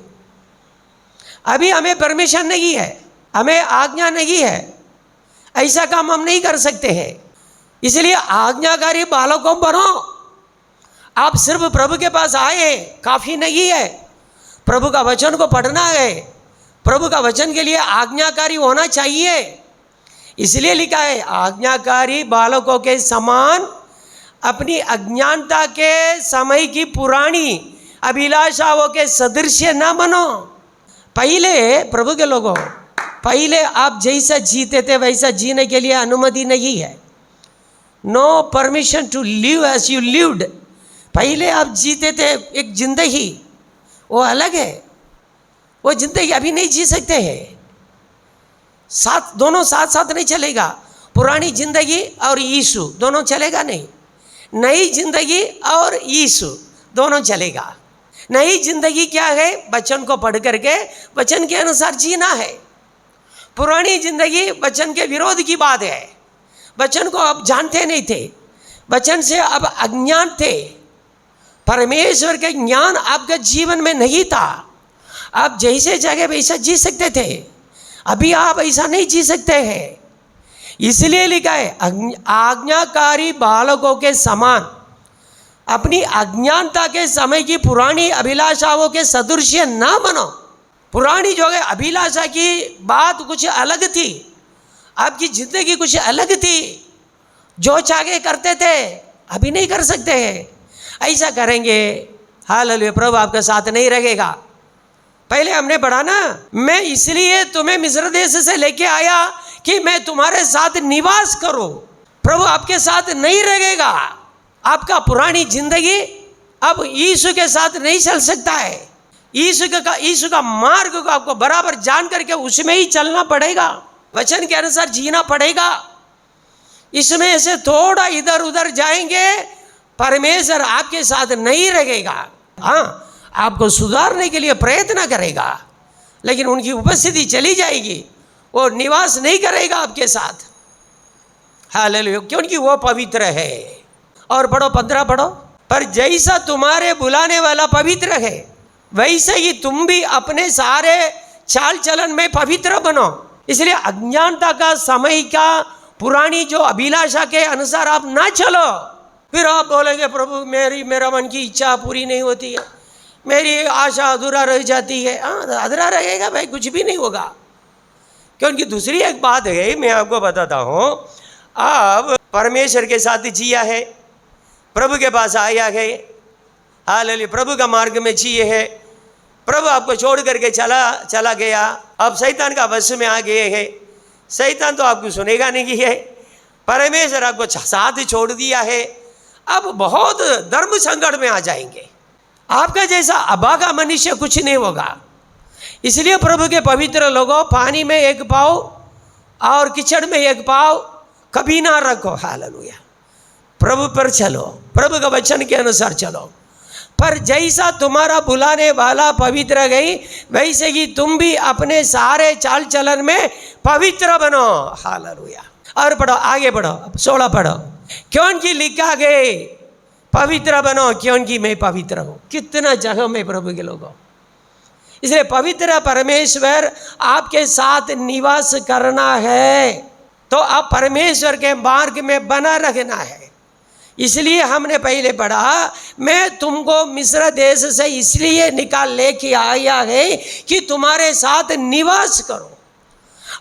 अभी हमें परमिशन नहीं है, हमें आज्ञा नहीं है, ऐसा काम हम नहीं कर सकते हैं। इसलिए आज्ञाकारी बालकों बनो। आप सिर्फ प्रभु के पास आए काफ़ी नहीं है, प्रभु का वचन को पढ़ना है, प्रभु का वचन के लिए आज्ञाकारी होना चाहिए। इसलिए लिखा है आज्ञाकारी बालकों के समान अपनी अज्ञानता के समय की पुरानी अभिलाषाओं के सदृश्य न बनो। पहले प्रभु के लोगों, पहले आप जैसा जीते थे वैसा जीने के लिए अनुमति नहीं है। No permission to live as you lived. पहले आप जीते थे एक जिंदगी, वो अलग है। वो जिंदगी अभी नहीं जी सकते हैं। साथ दोनों साथ साथ नहीं चलेगा। पुरानी जिंदगी और यीशु दोनों चलेगा नहीं। नई जिंदगी और यीशु दोनों चलेगा। नई जिंदगी क्या है? वचन को पढ़ करके वचन के अनुसार जीना है। पुरानी जिंदगी वचन के विरोध की बात है। वचन को आप जानते नहीं थे, वचन से अब अज्ञान थे, परमेश्वर के ज्ञान आपके जीवन में नहीं था। आप जैसे जगह वैसा जी सकते थे, अभी आप ऐसा नहीं जी सकते हैं। इसलिए लिखा है आज्ञाकारी बालकों के समान अपनी अज्ञानता के समय की पुरानी अभिलाषाओं के सदृश्य ना बनो। पुरानी जो है अभिलाषा की बात कुछ अलग थी, आपकी जिंदगी कुछ अलग थी। जो चाहे करते थे, अभी नहीं कर सकते हैं। ऐसा करेंगे हालेलुया, प्रभु आपके साथ नहीं रहेगा। पहले हमने पढ़ा ना, मैं इसलिए तुम्हें मिस्र देश से लेके आया कि मैं तुम्हारे साथ निवास करूं। प्रभु आपके साथ नहीं रहेगा। आपका पुरानी जिंदगी अब यीशु के साथ नहीं चल सकता है। यीशु का मार्ग को आपको बराबर जान करके उसमें ही चलना पड़ेगा, वचन के अनुसार जीना पड़ेगा। इसमें से थोड़ा इधर उधर जाएंगे, परमेश्वर आपके साथ नहीं रहेगा। हाँ, आपको सुधारने के लिए प्रयत्न करेगा, लेकिन उनकी उपस्थिति चली जाएगी, वो निवास नहीं करेगा आपके साथ। हालेलुया, क्योंकि वो पवित्र है। और पढ़ो 15 पढ़ो। पर जैसा तुम्हारे बुलाने वाला पवित्र है, वैसे ही तुम भी अपने सारे चाल चलन में पवित्र बनो। इसलिए अज्ञानता का समय का पुरानी जो अभिलाषा के अनुसार आप ना चलो। फिर आप बोलेंगे प्रभु मेरा मन की इच्छा पूरी नहीं होती है, मेरी आशा अधूरा रह जाती है। हाँ, अधूरा रहेगा भाई, कुछ भी नहीं होगा। क्योंकि दूसरी एक बात है, मैं आपको बताता हूँ। आप परमेश्वर के साथ जिया है, प्रभु के पास आया है, हालेलुया, प्रभु का मार्ग में जिए है। प्रभु आपको छोड़ करके चला गया, अब शैतान का वश में आ गए हैं। शैतान तो आपको सुनेगा नहीं है, परमेश्वर आपको साथ छोड़ दिया है। अब बहुत धर्म संकट में आ जाएंगे। आपका जैसा अभागा मनुष्य कुछ नहीं होगा। इसलिए प्रभु के पवित्र लोगों, पानी में एक पाँव और कीचड़ में एक पाँव कभी ना रखो। हालेलुया, प्रभु पर चलो, प्रभु का वचन के अनुसार चलो। पर जैसा तुम्हारा बुलाने वाला पवित्र गई, वैसे ही तुम भी अपने सारे चाल चलन में पवित्र बनो। हालेलुया। और पढ़ो, आगे पढ़ो, 16 पढ़ो। क्योंकि लिखा गए पवित्र बनो क्योंकि मैं पवित्र हूँ। कितना जगह में प्रभु के लोगों, इसलिए पवित्र परमेश्वर आपके साथ निवास करना है। तो अब परमेश्वर के मार्ग में बना रहना है। इसलिए हमने पहले पढ़ा, मैं तुमको मिस्र देश से इसलिए निकाल लेके आया है कि तुम्हारे साथ निवास करो।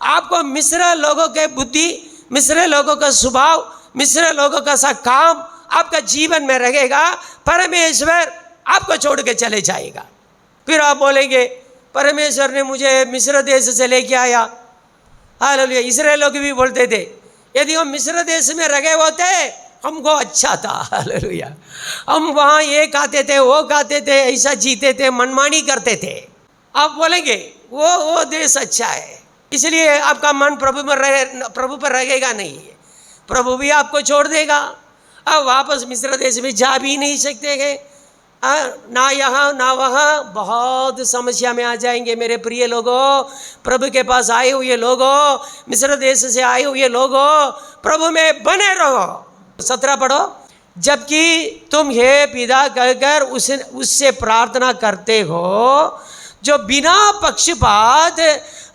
आपको मिस्र लोगों के बुद्धि, मिस्र लोगों का स्वभाव, मिस्र लोगों का सा काम आपका जीवन में रहेगा, परमेश्वर आपको छोड़ के चले जाएगा। फिर आप बोलेंगे परमेश्वर ने मुझे मिस्र देश से लेके आया। हालेलुया। इस्राएल लोग भी बोलते थे यदि हम मिस्र देश में रहे होते हमको अच्छा था। हालेलुया। हम वहाँ ये खाते थे, वो खाते थे, ऐसा जीते थे, मनमानी करते थे। आप बोलेंगे वो देश अच्छा है, इसलिए आपका मन प्रभु पर रहेगा नहीं, प्रभु भी आपको छोड़ देगा। अब वापस मिस्र देश में जा भी नहीं सकते हैं, ना यहाँ ना वहाँ, बहुत समस्या में आ जाएंगे मेरे प्रिय लोगों। प्रभु के पास आए हुए लोगों, मिस्र देश से आए हुए लोगों, प्रभु में बने रहो। 17 पढ़ो। जबकि तुम हे पिता कहकर उससे प्रार्थना करते हो, जो बिना पक्षपात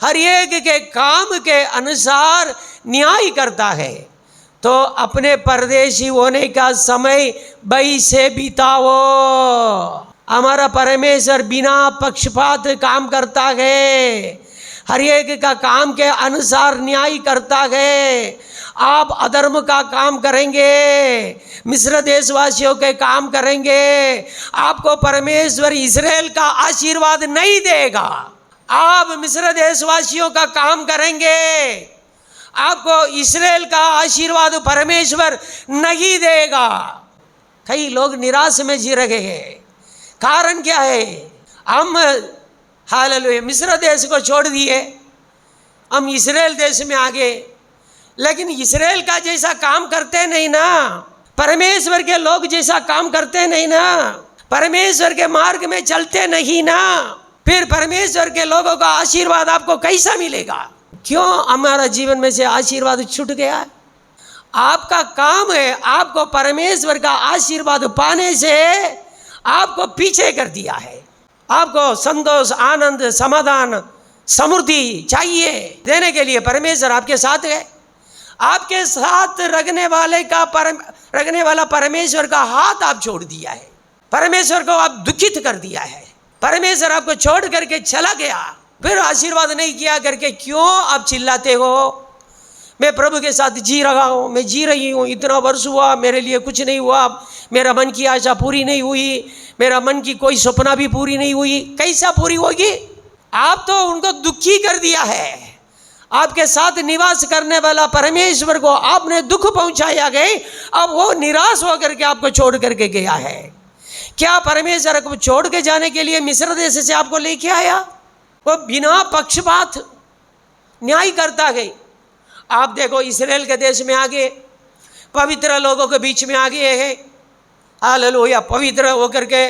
हर एक के काम के अनुसार न्याय करता है, तो अपने परदेशी होने का समय बई से बिताओ। हमारा परमेश्वर बिना पक्षपात काम करता है, हर एक का काम के अनुसार न्याय करता है। आप अधर्म का काम करेंगे, मिस्र देशवासियों के काम करेंगे, आपको परमेश्वर इस्राएल का आशीर्वाद नहीं देगा। आप मिस्र देशवासियों का काम करेंगे, आपको इस्राएल का आशीर्वाद परमेश्वर नहीं देगा। कई लोग निराश में जी रहे हैं। कारण क्या है? हम हालेलुया मिस्र देश को छोड़ दिए, हम इस्राएल देश में आ गए, लेकिन इस्राएल का जैसा काम करते नहीं ना, परमेश्वर के लोग जैसा काम करते नहीं ना, परमेश्वर के मार्ग में चलते नहीं ना, फिर परमेश्वर के लोगों का आशीर्वाद आपको कैसा मिलेगा? क्यों हमारा जीवन में से आशीर्वाद छूट गया है? आपका काम है आपको परमेश्वर का आशीर्वाद पाने से आपको पीछे कर दिया है। आपको संतोष, आनंद, समाधान, समृद्धि चाहिए देने के लिए परमेश्वर आपके साथ है। आपके साथ रखने वाला परमेश्वर का हाथ आप छोड़ दिया है, परमेश्वर को आप दुखित कर दिया है, परमेश्वर आपको छोड़ करके चला गया, फिर आशीर्वाद नहीं किया करके क्यों आप चिल्लाते हो? मैं प्रभु के साथ जी रहा हूँ, मैं जी रही हूँ, इतना वर्ष हुआ, मेरे लिए कुछ नहीं हुआ, मेरा मन की आशा पूरी नहीं हुई, मेरा मन की कोई सपना भी पूरी नहीं हुई। कैसा पूरी होगी? आप तो उनको दुखी कर दिया है। आपके साथ निवास करने वाला परमेश्वर को आपने दुख पहुंचाया गए, अब वो निराश होकर के आपको छोड़ करके गया है। क्या परमेश्वर को छोड़ के जाने के लिए मिस्र देश से आपको लेके आया? वो बिना पक्षपात न्याय करता है। आप देखो इस्राएल के देश में आ गए, पवित्र लोगों के बीच में आ गए हैं। हालेलुया। पवित्र होकर के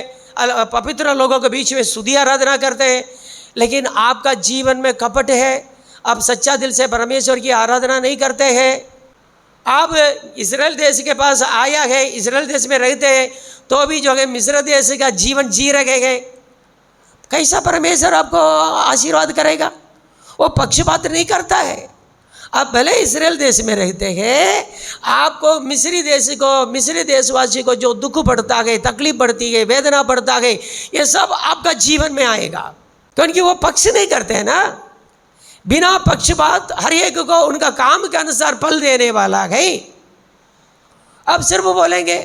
पवित्र लोगों के बीच में स्तुति आराधना करते हैं, लेकिन आपका जीवन में कपट है, आप सच्चा दिल से परमेश्वर की आराधना नहीं करते हैं। आप इस्राएल देश के पास आया है, इस्राएल देश में रहते हैं, तो भी जो है मिस्र देश का जीवन जी रहे हैं। कैसा परमेश्वर आपको आशीर्वाद करेगा? वो पक्षपात नहीं करता है। आप भले इस्राएल देश में रहते हैं, आपको मिस्री देशवासी को जो दुख पड़ता है, तकलीफ पड़ती है, वेदना पड़ता है, ये सब आपका जीवन में आएगा, क्योंकि वो पक्ष नहीं करते हैं ना। बिना पक्षपात हर एक को उनका काम के अनुसार फल देने वाला है। अब सिर्फ बोलेंगे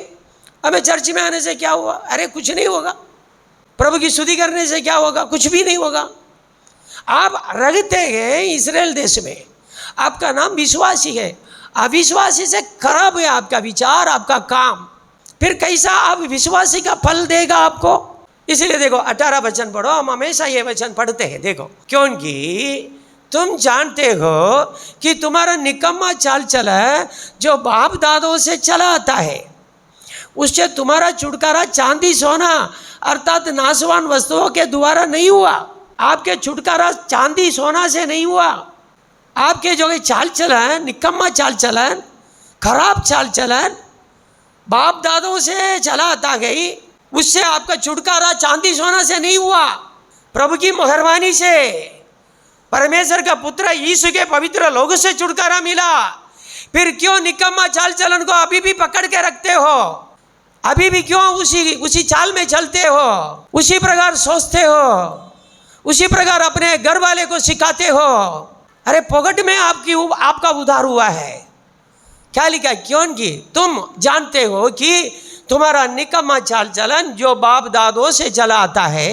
हमें चर्च में आने से क्या हुआ? अरे कुछ नहीं होगा। प्रभु की स्तुति करने से क्या होगा? कुछ भी नहीं होगा। आप रहते हैं इस्राएल देश में, आपका नाम विश्वासी है, अविश्वासी से खराब है आपका विचार, आपका काम, फिर कैसा आप विश्वासी का फल देगा आपको? इसलिए देखो 18 वचन पढ़ो। हम हमेशा ये वचन पढ़ते हैं, देखो, क्योंकि तुम जानते हो कि तुम्हारा निकम्मा चाल चलन जो बाप दादों से चला आता है, उससे तुम्हारा छुटकारा चांदी सोना अर्थात नाशवान वस्तुओं के द्वारा नहीं हुआ। आपके छुटकारा चांदी सोना से नहीं हुआ। आपके जो चाल चलन, निकम्मा चाल चलन, खराब चाल चलन बाप दादों से चला आता गई, उससे आपका छुटकारा चांदी सोना से नहीं हुआ। प्रभु की मेहरबानी से, परमेश्वर का पुत्र यीशु के पवित्र लोगों से छुटकारा मिला। फिर क्यों निकम्मा चाल चलन को अभी भी पकड़ के रखते हो? अभी भी क्यों उसी चाल में चलते हो? उसी प्रकार सोचते हो, उसी प्रकार अपने घर वाले को सिखाते हो। अरे पोगट में आपका उद्धार हुआ है। क्या लिखा है? क्योंकि तुम जानते हो कि तुम्हारा निकम्मा चाल चलन जो बाप दादों से चला आता है,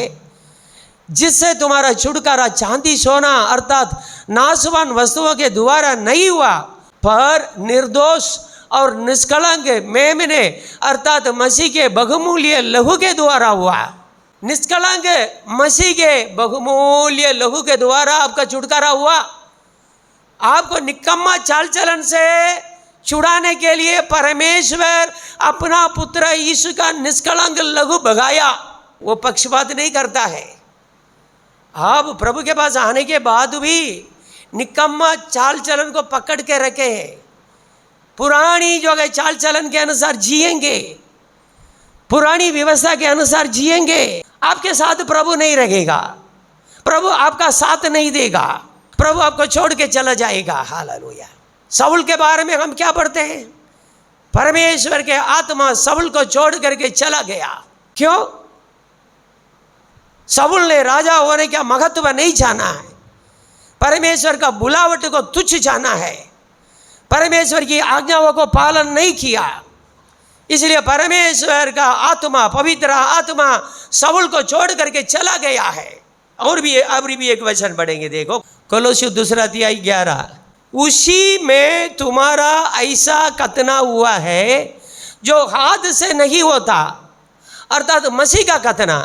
जिससे तुम्हारा छुटकारा चांदी सोना अर्थात नाशवान वस्तुओं के द्वारा नहीं हुआ, पर निर्दोष और निष्कलंक मेमने अर्थात मसीह के बहुमूल्य लहू के द्वारा हुआ। निष्कलंक मसीह के बहुमूल्य लहू के द्वारा आपका छुटकारा हुआ। आपको निकम्मा चाल चलन से छुड़ाने के लिए परमेश्वर अपना पुत्र यीशु का निष्कलंक लहू बगाया। वो पक्षपात नहीं करता है। आप प्रभु के पास आने के बाद भी निकम्मा चाल चलन को पकड़ के रखे हैं। पुरानी जो है चाल चलन के अनुसार जिएंगे, पुरानी व्यवस्था के अनुसार जिएंगे, आपके साथ प्रभु नहीं रहेगा। प्रभु आपका साथ नहीं देगा। प्रभु आपको छोड़ के चला जाएगा। हालेलुया। शाऊल के बारे में हम क्या पढ़ते हैं? परमेश्वर के आत्मा शाऊल को छोड़ करके चला गया। क्यों? शाऊल ने राजा होने का महत्व नहीं जाना है। परमेश्वर का बुलावट को तुच्छ जाना है। परमेश्वर की आज्ञाओं को पालन नहीं किया। इसलिए परमेश्वर का आत्मा, पवित्र आत्मा शाऊल को छोड़ करके चला गया है। और भी अभी भी एक वचन पढ़ेंगे, देखो कोलोसियों 2:11। उसी में तुम्हारा ऐसा खतना हुआ है जो हाथ से नहीं होता, अर्थात मसीह का खतना,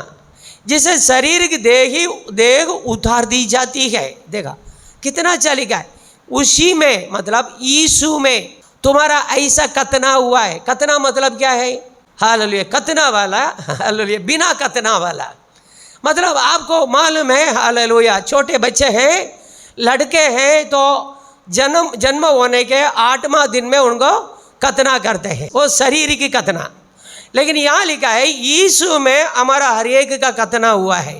जिसे शरीर की देह उतार दी जाती है। देखा कितना चलेगा। उसी में मतलब यीशु में तुम्हारा ऐसा खतना हुआ है। खतना मतलब क्या है? हालेलुया। खतना वाला, हालेलुया, बिना खतना वाला। मतलब आपको मालूम है, हालेलुया, छोटे बच्चे हैं, लड़के हैं, तो जन्म होने के 8वां दिन में उनको खतना करते हैं, वो शरीर की खतना। लेकिन यहाँ लिखा है यीशु में हमारा हर एक का खतना हुआ है।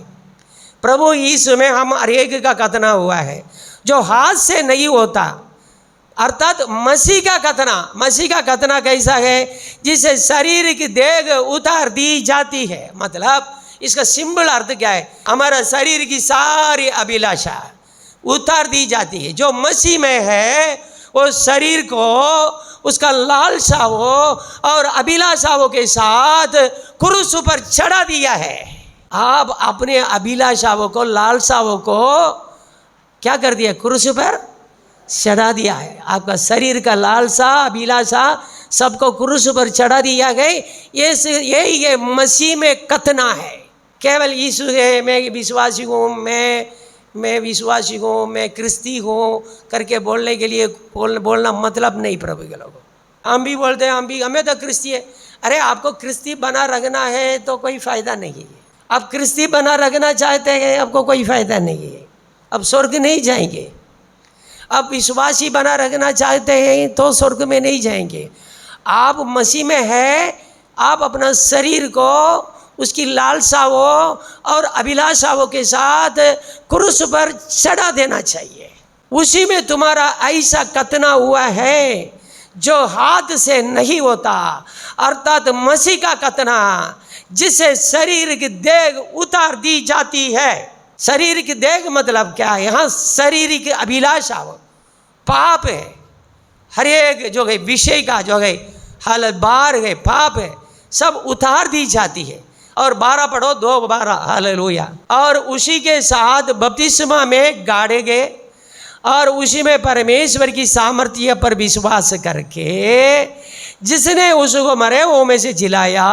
प्रभु यीशु में हम हर एक का खतना हुआ है, जो हाथ से नहीं होता, अर्थात मसीह का खतना। मसीह का खतना कैसा है? जिसे शरीर की देह उतार दी जाती है। मतलब इसका सिंबल अर्थ क्या है? हमारा शरीर की सारी अभिलाषा उतार दी जाती है। जो मसीह में है वो शरीर को उसका लालसाओं और अभिलाषाओं के साथ क्रूस पर चढ़ा दिया है। आप अपने अभिलाषाओं को, लालसाओं को क्या कर दिया? क्रूस पर चढ़ा दिया है। आपका शरीर का लालसा, अभिलाषा सबको क्रूस पर चढ़ा दिया गया। ये मसीह में खतना है। केवल यीशु है, मैं विश्वासी हूँ, मैं विश्वासी हूँ, मैं क्रिस्ती हूँ करके बोलने के लिए बोलना मतलब नहीं। प्रभु के लोगों, हम भी बोलते हैं हमें तो क्रिस्ती है। अरे आपको क्रिस्ती बना रखना है तो कोई फ़ायदा नहीं है। आप क्रिस्ती बना रखना चाहते हैं, आपको कोई फ़ायदा नहीं है, अब स्वर्ग नहीं जाएंगे। आप विश्वासी बना रखना चाहते हैं तो स्वर्ग में नहीं जाएंगे। आप मसीह में है, आप अपना शरीर को उसकी लालसाओं और अभिलाषाओं के साथ क्रूस पर चढ़ा देना चाहिए। उसी में तुम्हारा ऐसा खतना हुआ है जो हाथ से नहीं होता, अर्थात मसीह का खतना, जिसे शरीर की देह उतार दी जाती है। शरीर की देह मतलब क्या है? यहाँ शरीर की अभिलाषा, पाप है, हर एक जो है विषय का जो है हालत बार है, पाप है, सब उतार दी जाती है। और 12 पढ़ो, 2:12, हालेलुया। और उसी के साथ बपतिस्मा में गाड़े गए और उसी में परमेश्वर की सामर्थ्य पर विश्वास करके जिसने उसको मरे वो में से जिलाया,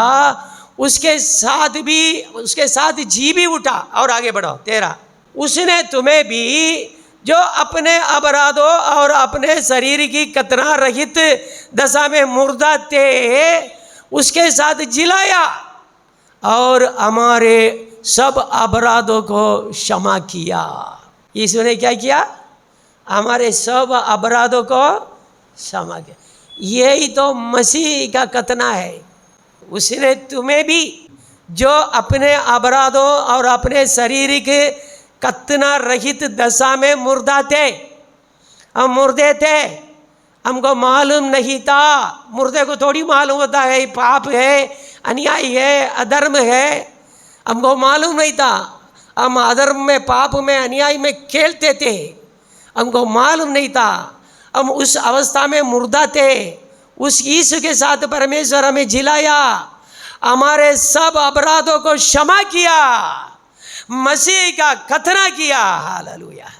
उसके साथ जी भी उठा। और आगे बढ़ो 13, उसने तुम्हें भी जो अपने अपराधों और अपने शरीर की खतना रहित दशा में मुर्दा थे उसके साथ जिलाया और हमारे सब अपराधों को क्षमा किया। यीशु ने क्या किया? हमारे सब अपराधों को क्षमा किया। यही तो मसीह का खतना है। उसने तुम्हें भी जो अपने अपराधों और अपने शारीरिक खतना रहित दशा में मुर्दा थे, हम मुर्दे थे, हमको मालूम नहीं था। मुर्दे को थोड़ी मालूम होता है पाप है, अन्याय है, अधर्म है। हमको मालूम नहीं था। हम अधर्म में, पाप में, अन्याय में खेलते थे, हमको मालूम नहीं था। हम उस अवस्था में मुर्दा थे। उस यीशु के साथ परमेश्वर हमें जिलाया, हमारे सब अपराधों को क्षमा किया, मसीह का खतना किया। हालेलुया।